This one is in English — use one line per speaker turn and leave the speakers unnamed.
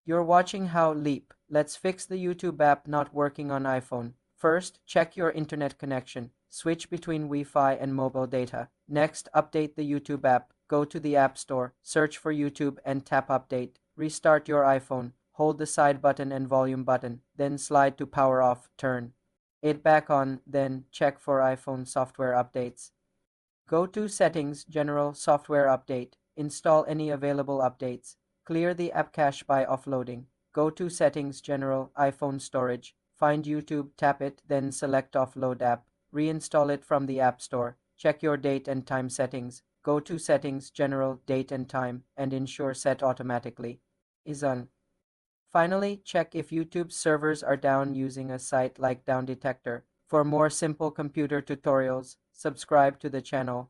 You're watching How Leap. Let's fix the YouTube app not working on iPhone. First, check your internet connection. Switch between Wi-Fi and mobile data. Next, update the YouTube app. Go to the App Store, search for YouTube and tap Update. Restart your iPhone. Hold the side button and volume button, then slide to power off, turn it back on, then check for iPhone software updates. Go to Settings, General Software Update. Install any available updates. Clear the app cache by offloading. Go to Settings, General, iPhone Storage. Find YouTube, tap it, then select Offload App. Reinstall it from the App Store. Check your date and time settings. Go to Settings, General, Date and Time, and ensure Set Automatically is on. Finally, check if YouTube's servers are down using a site like Down Detector. For more simple computer tutorials, subscribe to the channel.